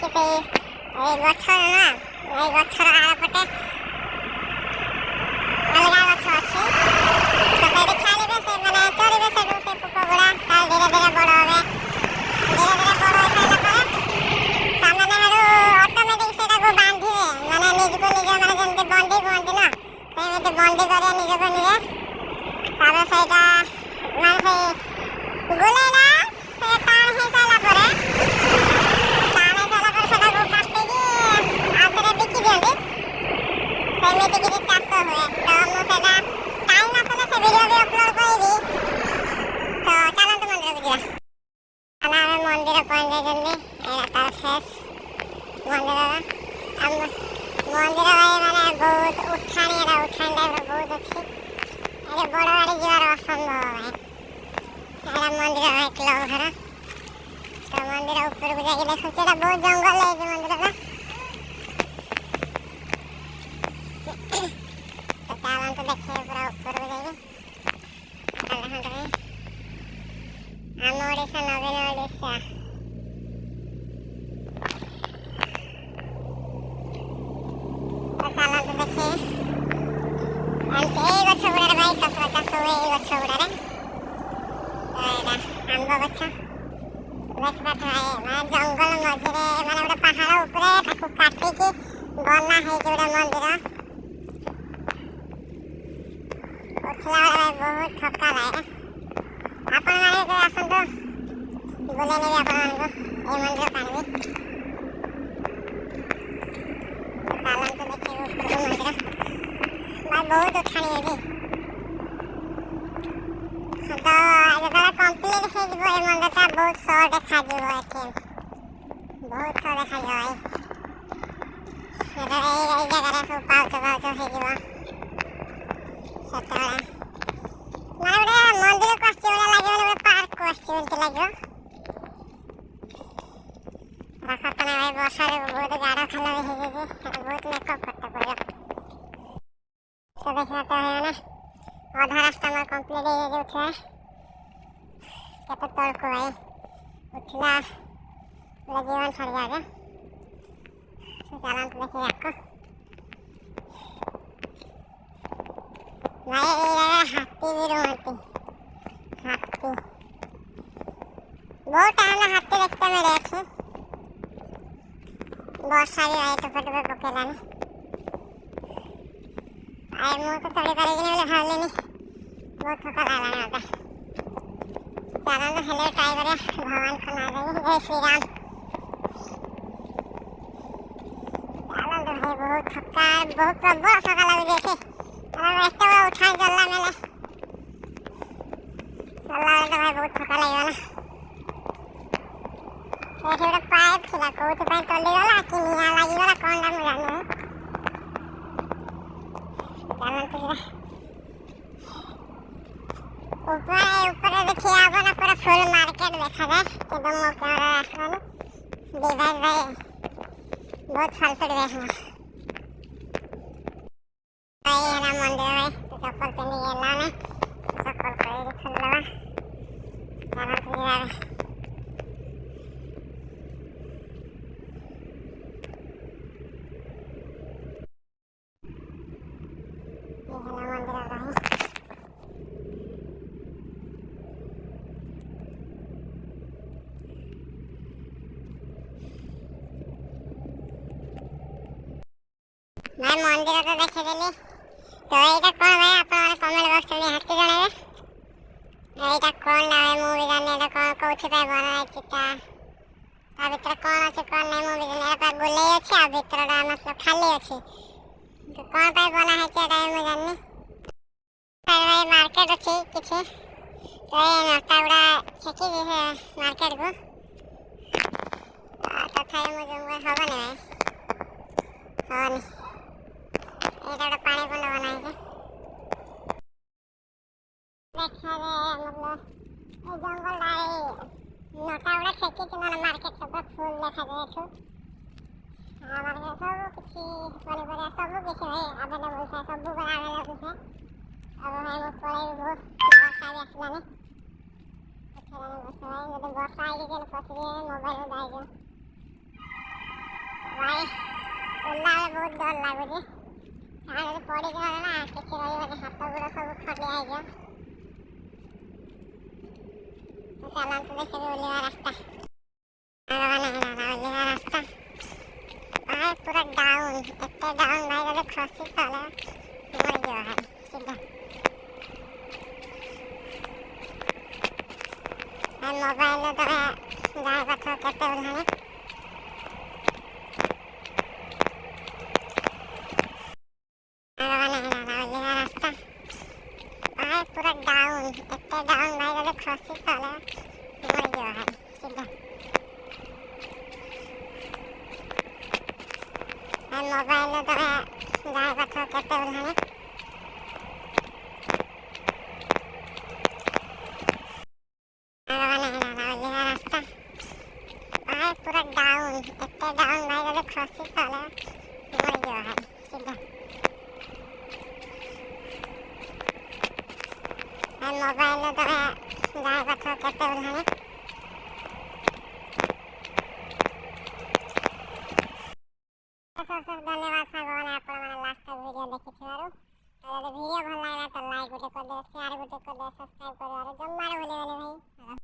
कि ଗଛର ନା ଏଇ ଗଛର ଆରପଟେ ଅଲଗା ଗଛ ଅଛି। ତ ସେଇଠି ଛାଡ଼ିବେ, ସେମାନେ ଚରିବେ ସେଠୁ ସେ ପୋକ ଗୁଡ଼ା। ତାର ଧୀରେ ଧୀରେ ବଡ଼ ହେବେ। ଧୀରେ ଧୀରେ ବଡ଼ ହେଇସାରିଲା ପରେ ସେମାନେ ସେଠୁ ଅଟୋମେଟିକ୍ ସେଇଟାକୁ ବାନ୍ଧିବେ, ମାନେ ନିଜକୁ ନିଜ ମାନେ ଯେମିତି ବଣ୍ଡି କୁହନ୍ତି ନା, ସେମିତି ବଣ୍ଡି କରିବେ ନିଜକୁ ନିଜେ। ତାପରେ ସେଇଟା ମାନେ ସେଇ ଗୁଲେଇଲା ସେ ଟାଣ ହେଇସାରିଲା ପରେ ସେଟାକୁ କାଟିକି ଆଉ ଥରେ ବିକି ଦିଅନ୍ତି। ସେମିତି କିଛି ଚାଷ ହୁଏ। ତ ମୁଁ ସେଇଟା ଟାଇମ୍ ଆସିଲେ ସେ ଭିଡ଼ିଓ ବି ଅପଲୋଡ଼ କରିବି। ତ ଚାଲନ୍ତୁ ମନ୍ଦିରକୁ ଯିବା। ଆମେ ମନ୍ଦିର ପହଞ୍ଚିଯାଇଛନ୍ତି। ଏଇଟା ତାର ଶେଷ ମନ୍ଦିରର। ଆଉ ମନ୍ଦିର ମାନେ ବହୁତ ଉଠାଣି, ଏଇଟା ଉଠାଣି ଟାଇପ୍ର ବହୁତ ଅଛି। ଏଠି ବଡ଼ ଗାଡ଼ି ଯିବାର ଅସମ୍ଭବ ଭାଇ। ଏଇଟା ମନ୍ଦିର ଭାଇ କ୍ଲବ୍ ଘର। ତ ମନ୍ଦିର ଉପରକୁ ଯାଇକି ଦେଖୁଛି, ଏଇଟା ବହୁତ ଜଙ୍ଗଲ ହେଇଛି ମନ୍ଦିରଟା। ତ ଚାଲନ୍ତୁ ଦେଖିବେ ପୁରା ଉପରକୁ ଯାଇକି। ଦେଖନ୍ତୁ ଭାଇ, ଆମ ଓଡ଼ିଶା ନବୀନ ଓଡ଼ିଶା। ତ ଚାଲନ୍ତୁ ଦେଖିବେ। ଏମିତି ଏଇ ଗଛ ଗୁଡ଼ାରେ ଭାଇ ଚାଷ ହୁଏ। ଏଇ ଗଛ ଗୁଡ଼ାରେ ଏଇଟା ଆମ୍ବ ଗଛ ଦେଖିପାରୁଥିବେ ଭାଇ। ମାନେ ଜଙ୍ଗଲ ମଝିରେ, ମାନେ ଗୋଟେ ପାହାଡ଼ ଉପରେ ତାକୁ କାଟିକି ବନା ହେଇଛି ଗୋଟେ ମନ୍ଦିର। ଉଠିଲା ବେଳେ ଭାଇ ବହୁତ ଥକା ଲାଗେ। ଆପଣମାନେ କେବେ ଆସନ୍ତୁ, ବୁଲେଇ ନେବି ଆପଣମାନଙ୍କୁ ଏଇ ମନ୍ଦିରକୁ ଆଣିବି। ଚାଲନ୍ତୁ ଦେଖିବୁ ଉପରକୁ ମନ୍ଦିର। ଭାଇ ବହୁତ ଉଠାଣି ହେଇଛି। ତ ଯେତେବେଳେ କମ୍ପ୍ଲିଟ୍ ହେଇଯିବ ଏ ମନ୍ଦିରଟା, ବହୁତ ସହ ଦେଖାଯିବ। ଏଠି ବହୁତ ସହ ଦେଖାଯିବ ଭାଇ। ଯେତେବେଳେ ଏଇ ଜାଗାରେ ସବୁ ପାଉଛ ହେଇଯିବ, ସେତେବେଳେ ମାନେ ଗୋଟେ ମନ୍ଦିରକୁ ଆସିଛି ଭଳିଆ ଲାଗିବ, ଗୋଟେ ପାର୍କକୁ ଆସିଛି ଏମିତି ଲାଗିବ। ଖତନା ଭାଇ, ବର୍ଷା ଯୋଗୁଁ ବହୁତ ଗାଢ଼ ଖାଲ ବି ହେଇଯାଇଛି। ସେଟା ବହୁତ ମେକଅପ୍ କରତେ ପଡ଼ିବ। ତ ଦେଖିବା ତ ହେଇଗଲା, ଅଧା ରାସ୍ତା ଆମର କମ୍ପ୍ଲିଟ୍ ହେଇଯାଇଛି ଉଠିବା। କେତେ ତଳକୁ ଭାଇ ଉଠିଲା ବୋଲେ ଜୀବନ ଛାଡ଼ି ଯାଉଛି। ଚାଲନ୍ତୁ ଦେଖିକି ଆଗ। ଭାଇ ଏଇ ଜାଗାରେ ହାତୀ ବି ରୁହନ୍ତି। ହାତୀ ବହୁତ ଟାଇମ୍ ହାତୀ ଦେଖିତେ ମିଳେ ଏଠି। ବର୍ଷା ବି ଭାଇ ଟୋପେ ଟୋପେ ପକେଇଲାଣି। ଭାଇ ମୁଁ ତ ଚଢ଼ି ପାରିବିନି ବୋଲି ଭାବିଲିନି, ବହୁତ ଥକା ଲାଗିଲାଣି ମୋତେ। ଚାଲନ୍ତୁ ହେଲେ ଟ୍ରାଏ କରିବା। ଭଗବାନଙ୍କ ନାଁରେ ଜୟ ଶ୍ରୀରାମ। ଚାଲନ୍ତୁ ଭାଇ, ବହୁତ ଥକା, ବହୁତ ପ୍ରବଳ ଥକା ଲାଗୁଛି ଏଠି। କାରଣ ଏତେ ବଡ଼ ଉଠାଣି ଚଢ଼ିଲା ବେଳେ ତ ଭାଇ ବହୁତ ଥକା ଲାଗିଗଲା। ଏଠି ଗୋଟେ ପାଇପ୍ ଥିଲା, କୋଉଥିପାଇଁ ତଳିଗଲା କି ନିଆଁ ଲାଗିଗଲା କ'ଣଟା ମୁଁ ଜାଣିନି। ଚାଲନ୍ତୁ ଯିବା। ଉପରେ ଦେଖିବା ହବ ନା, ପୁରା ଫୁଲ୍ ମାର୍କେଟ ଦେଖାଯାଏ, କିନ୍ତୁ ମୋ କ୍ୟାମେରା ଆସିବନି। ଡିଭାଇସ୍ ଭାଇ ବହୁତ ଫାଲତୁ ଡିଭାଇସ୍ ମୋର। ଭାଇ ହେଲା ମନ୍ଦିର ଭାଇ। ଚପଲ ପିନ୍ଧିକି ହେଲା ଆମେ ଚପଲ କରିକି ଖୋଲିଦେବା। ଚାଲନ୍ତୁ ଯିବା ଭାଇ। ଭାଇ ମନ୍ଦିର ତ ଦେଖିଦେଲି। ତ ଏଇଟା କ'ଣ ଭାଇ, ଆପଣମାନେ କମେଣ୍ଟ ବକ୍ସରେ ନିହାତି ଜଣାଇବେ। ଏଇଟା କ'ଣ ନା ଭାଇ, ମୁଁ ବି ଜାଣିନି ଏଇଟା କ'ଣ, କୋଉଥିପାଇଁ ବନା ହେଇଛି। ତା ଭିତରେ କ'ଣ ଅଛି କ'ଣ ନାହିଁ ମୁଁ ବି ଜାଣିନି। ଏଇଟା ଗୁଲେଇ ଅଛି, ଆଉ ଭିତରଟା ଆମର ଖାଲି ଅଛି। କ'ଣ ପାଇଁ ବନା ହେଇଛି ଏଇଟା ବି ମୁଁ ଜାଣିନି। ଭାଇ ମାର୍କେଟ ଅଛି କିଛି, ତ ଏଇ ନଟା ଗୁଡ଼ା ଛେକିଛି ସେ ମାର୍କେଟକୁ। ତଥାପି ମୁଁ ଜୁମ୍ ହବନି ଭାଇ, ହବନି। ଏଇଟା ଗୋଟେ ପାଣି କୁଣ୍ଡ ବନା ହେଇଛି। ଦେଖାଯାଏ मतलब ଏ ଜଙ୍ଗଲଟା, ଏଇ ନଟା ଗୁଡ଼ା ଛେକିଛି, ମାନେ ମାର୍କେଟଟା ପୁରା ଫୁଲ୍ ଦେଖାଯାଏ ଏଠୁ। ମାର୍କେଟ ସବୁ କିଛି ପନିପରିବା ସବୁ କିଛି ଭାଇ ଆଭେଲେବୁଲ୍ ଥାଏ, ସବୁ ବେଳେ ଆଭେଲେବୁଲ୍ ଥାଏ। अब भाई ମୁଁ ପଳେଇବି, ବହୁତ ବର୍ଷା ବି ଆସିଲାଣି। ଉଠେଇଲାଣି ବର୍ଷା ଭାଇ, ଯଦି ବର୍ଷା ହେଇକି ଯେନ୍ ପଶିଯିବେ ମୋବାଇଲ୍ ଓଦା ହେଇଯିବ। ଭାଇ ଓଲା ବହୁତ ଡର ଲାଗୁଛି। କାଳେ ପଡ଼ିଯିବ ନା କିଛି ରହିବନି, ହାତ ଗୋଡ଼ ସବୁ ଖଣ୍ଡିଆ ହେଇଯିବ। ଚାଲନ୍ତୁ ଦେଖିବି ଓହ୍ଲିବା ରାସ୍ତା। ଓହ୍ଲିବା ରାସ୍ତା ଭାଇ ପୁରା ଡାଉନ୍, ଏତେ ଡାଉନ୍ ଭାଇ ଯଦି ଖସି ତଳେ ମରିଯିବ ଭାଇ ସିଧା। ମୋବାଇଲରେ ତମେ ଜାଣିପାରୁଥିବ କେତେ ଓହ୍ଲାଣି। ଓହ୍ଲିବା ରାସ୍ତା ଭାଇ ପୁରା ଡାଉନ୍, ଏତେ ଡାଉନ୍ ଭାଇ ଯଦି ଖସି ତଳେ ମରିଯିବ ଭାଇ ସିଧା। ମୋବାଇଲରେ ତମେ ଜାଣିପାରୁଥିବ କେତେ ଓହ୍ଲାଣି। ଓହ୍ଲିବା ରାସ୍ତା ଭାଇ ପୁରା ଡାଉନ୍, ଏତେ ଡାଉନ୍ ଭାଇ ଯଦି ଖସି ତଳେ ମରିଯିବ ଭାଇ ସିଧା। ମୋବାଇଲରେ ତମେ ଜାଣିପାରୁଥିବ କେତେ ଓହ୍ଲାଣି। ଧନ୍ୟବାଦ ସାଙ୍ଗମାନେ, ଆପଣମାନେ ଲାଷ୍ଟ ଭିଡ଼ିଓ ଦେଖିଥିବାରୁ। ଯଦି ଭିଡ଼ିଓ ଭଲ ଲାଗିଲା ତ ଲାଇକ୍ ଗୋଟେ କରିଦେବେ, ସେୟାର ଗୋଟେ କରିଦେବେ, ସବସ୍କ୍ରାଇବ୍ କରିବାରେ